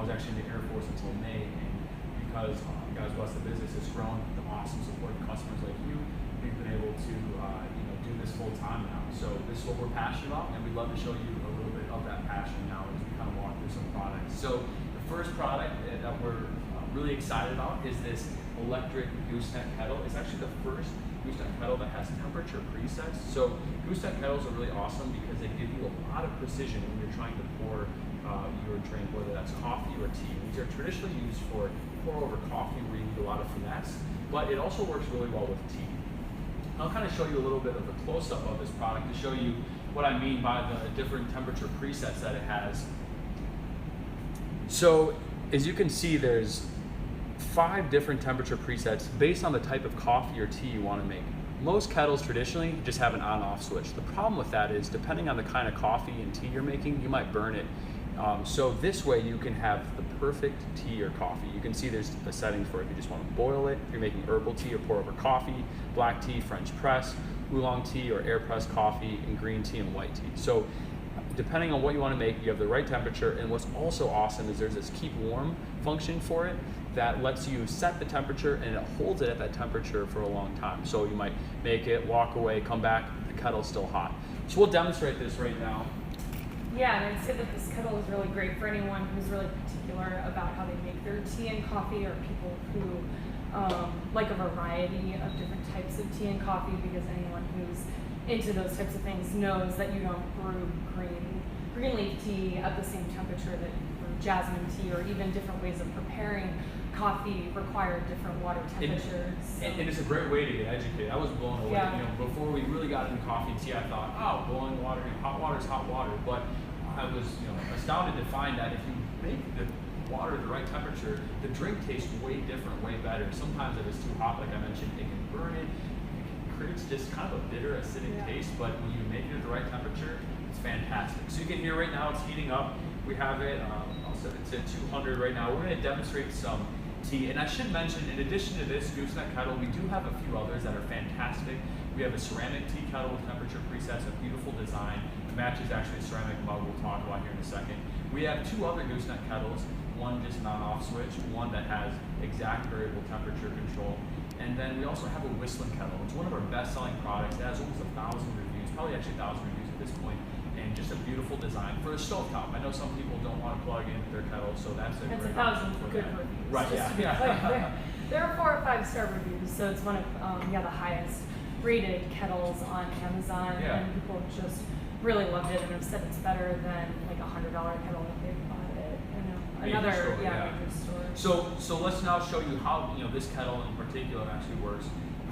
was actually in the Air Force until May, and because guys bless the business, it's grown with awesome support of customers like you. We've been able to do this full time now. So this is what we're passionate about, and we'd love to show you a little bit of that passion now as we kind of walk through some products. So the first product that we're really excited about is this electric Gooseneck Kettle. It's actually the first Gooseneck Kettle that has temperature presets. So Gooseneck Kettles are really awesome because they give you a lot of precision when you're trying to pour your drink, whether that's coffee or tea. These are traditionally used for pour over coffee where you need a lot of finesse, but it also works really well with tea. I'll kind of show you a little bit of a close-up of this product to show you what I mean by the different temperature presets that it has. So as you can see, there's 5 different temperature presets based on the type of coffee or tea you want to make. Most kettles traditionally just have an on-off switch. The problem with that is depending on the kind of coffee and tea you're making, you might burn it. So this way you can have the perfect tea or coffee. You can see there's the settings for if you just want to boil it, if you're making herbal tea or pour over coffee, black tea, French press, oolong tea or air pressed coffee, and green tea and white tea. So depending on what you want to make, you have the right temperature. And what's also awesome is there's this keep warm function for it that lets you set the temperature and it holds it at that temperature for a long time. So you might make it, walk away, come back, the kettle's still hot. So we'll demonstrate this right now. Yeah, and I'd say that this kettle is really great for anyone who's really particular about how they make their tea and coffee, or people who like a variety of different types of tea and coffee, because anyone who's into those types of things knows that you don't brew green leaf tea at the same temperature that you brew jasmine tea, or even different ways of preparing coffee require different water temperatures. And it's a great way to get educated. I was blown away. Yeah. Before we really got into coffee and tea, I thought, oh, boiling water, hot water is hot water. But I was astounded to find that if you make the water the right temperature, the drink tastes way different, way better. Sometimes if it's too hot, like I mentioned, it can burn it. It creates just kind of a bitter, acidic taste. But when you make it at the right temperature, it's fantastic. So you can hear right now it's heating up. We have it, I'll set it to 200 right now. We're going to demonstrate some tea. And I should mention, in addition to this Gooseneck Kettle, we do have a few others that are fantastic. We have a ceramic tea kettle with temperature presets, a beautiful design. It matches actually a ceramic mug we'll talk about here in a second. We have 2 other Gooseneck Kettles, one just non-off switch, one that has exact variable temperature control. And then we also have a whistling kettle. It's one of our best-selling products. It has almost 1,000 reviews, probably actually 1,000 reviews at this point. And just a beautiful design for a stovetop. I know some people don't want to plug in their kettle, so that's a great 1,000 good reviews. Right, yeah. There are 4 or 5 star reviews, so it's one of the highest rated kettles on Amazon, and people just really loved it and have said it's better than like a $100 kettle that they've bought at another major store. So let's now show you how this kettle in particular actually works.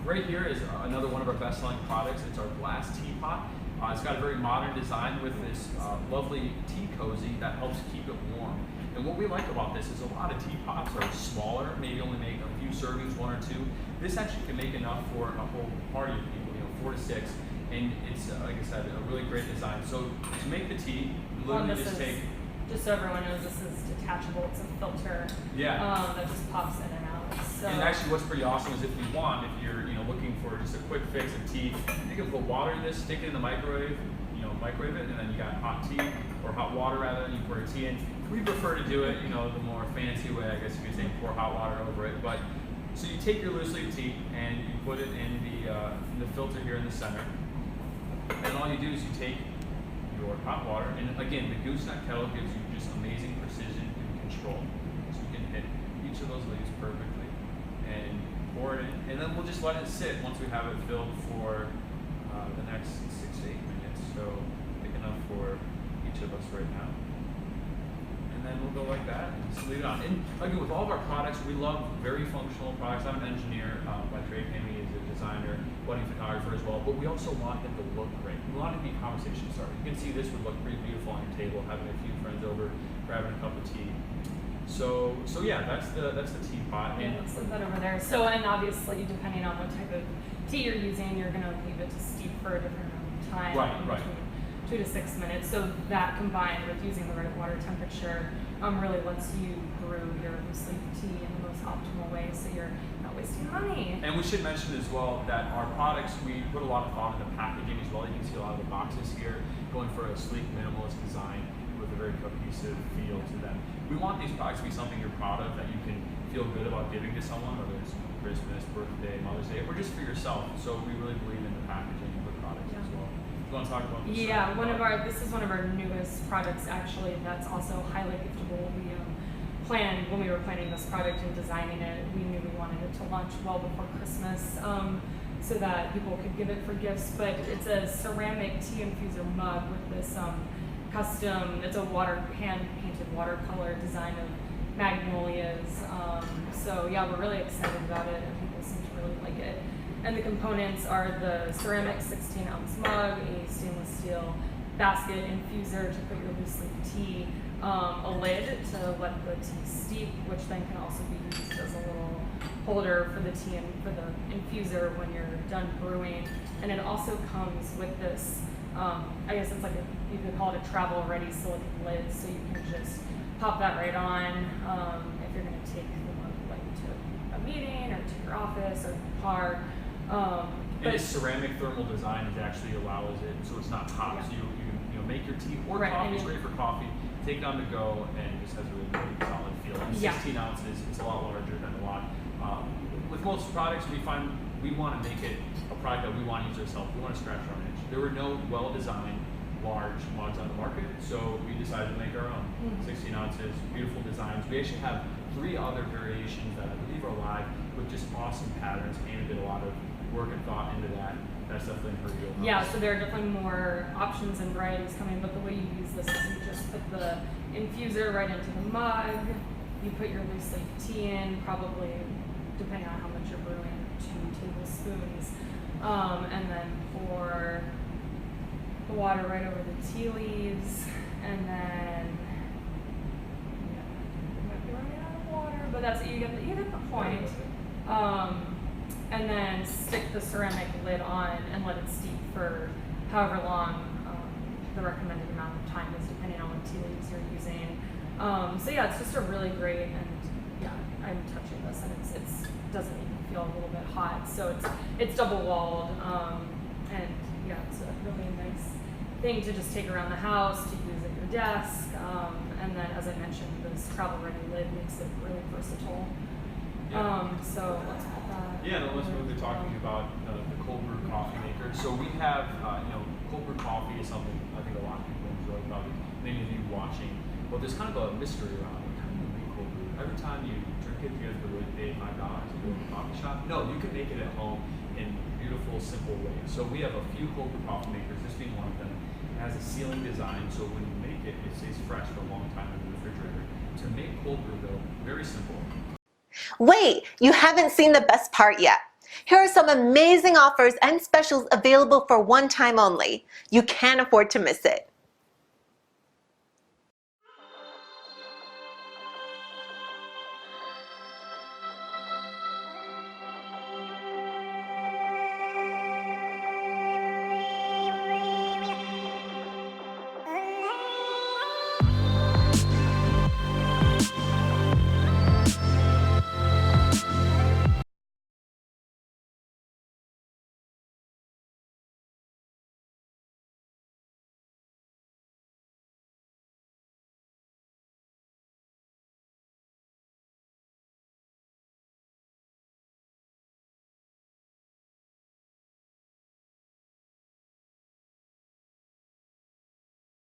Right here is another one of our best-selling products. It's our glass teapot. It's got a very modern design with this lovely tea cozy that helps keep it warm. And what we like about this is a lot of teapots are smaller, maybe only make a few servings, 1 or 2. This actually can make enough for a whole party of people, 4 to 6. And it's, like I said, a really great design. So to make the tea, you literally just so everyone knows, this is detachable. It's a filter that just pops in and out. So. And actually what's pretty awesome is if you want, if you're looking for just a quick fix of tea, you can put water in this, stick it in the microwave, microwave it, and then you got hot tea, or hot water rather, and you pour a tea in. We prefer to do it, the more fancy way, I guess you could say, pour hot water over it. But so you take your loose leaf tea and you put it in the filter here in the center. And all you do is you take your hot water, and again, the Gooseneck Kettle gives you just amazing precision and control. So you can hit each of those leaves perfectly and pour it in, and then we'll just let it sit once we have it filled for the next 6 to 8 minutes. So big enough for each of us right now. And then we'll go like that and just leave it on. And again, with all of our products, we love very functional products. I'm an engineer by trade. Amy is a designer, wedding photographer as well. But we also want it to look great. We want it to be a conversation starter. You can see this would look pretty beautiful on your table, having a few friends over, grabbing a cup of tea. So yeah, that's the teapot. Yeah, let's leave that over there. So, and obviously, depending on what type of tea you're using, you're going to leave it to steep for a different amount of time. Right. 2 to 6 minutes. So that combined with using the right water temperature really lets you brew your loose leaf tea in the most optimal way, so you're not wasting money. And we should mention as well that our products, we put a lot of thought into packaging as well. You can see a lot of the boxes here going for a sleek, minimalist design with with a very cohesive feel to them. We want these products to be something you're proud of, that you can feel good about giving to someone, whether it's Christmas, birthday, Mother's Day, or just for yourself. So we really believe in the packaging of the products as well. You want to talk about this? Yeah, this is one of our newest products actually. That's also highly giftable. We planned when we were planning this product and designing it. We knew we wanted it to launch well before Christmas, so that people could give it for gifts. But it's a ceramic tea infuser mug with this custom. It's a hand painted watercolor design of magnolias. So yeah, we're really excited about it, and people seem to really like it. And the components are the ceramic 16-ounce mug, a stainless steel basket infuser to put your loose leaf tea, a lid to let the tea steep, which then can also be used as a little holder for the tea and for the infuser when you're done brewing. And it also comes with this, I guess it's like you could call it a travel-ready silicone lid, so you can just pop that right on if you're going to take the mug like to a meeting or to your office or the car. And its ceramic thermal design actually allows it so it's not hot. Yeah. So you make your tea or coffee. It's great for coffee. Take it on the go, and it just has a really great solid feel. And 16 ounces, it's a lot larger than a lot. With most products, we find we want to make it a product that we want to use ourselves. We want to scratch our own itch. There were no well-designed large mugs on the market, so we decided to make our own. 16 ounces, beautiful designs. We actually have 3 other variations that I believe are live with just awesome patterns. Anna did a lot of work and thought into that. That's definitely her deal. Yeah, so there are definitely more options and varieties coming, but the way you use this is you just put the infuser right into the mug, you put your loose leaf tea in, probably, depending on how much you're brewing, 2 tablespoons, and then pour the water right over the tea leaves, and then you might be running out of water, but that's you get the point. And then stick the ceramic lid on and let it steep for however long the recommended amount of time is, depending on what tea leaves you're using. So yeah, it's just a really great, and yeah, I'm touching this and it doesn't even feel a little bit hot. So it's double walled, and yeah, it's a really nice thing to just take around the house, to use at your desk, and then as I mentioned, this travel ready lid makes it really versatile. So let's put that. Yeah, now let's move to talking about the cold brew coffee maker. So we have, cold brew coffee is something I think a lot of people enjoy, probably many of you watching. But there's kind of a mystery around it. How do you make cold brew? Every time you drink it, you have to really pay $5 to go to the coffee shop. No, you can make it at home in beautiful, simple ways. So we have a few cold brew coffee makers, this being one of them. It has a sealing design, so when you make it, it stays fresh for a long time in the refrigerator. To make cold brew, though, very simple. Wait, you haven't seen the best part yet. Here are some amazing offers and specials available for one time only. You can't afford to miss it.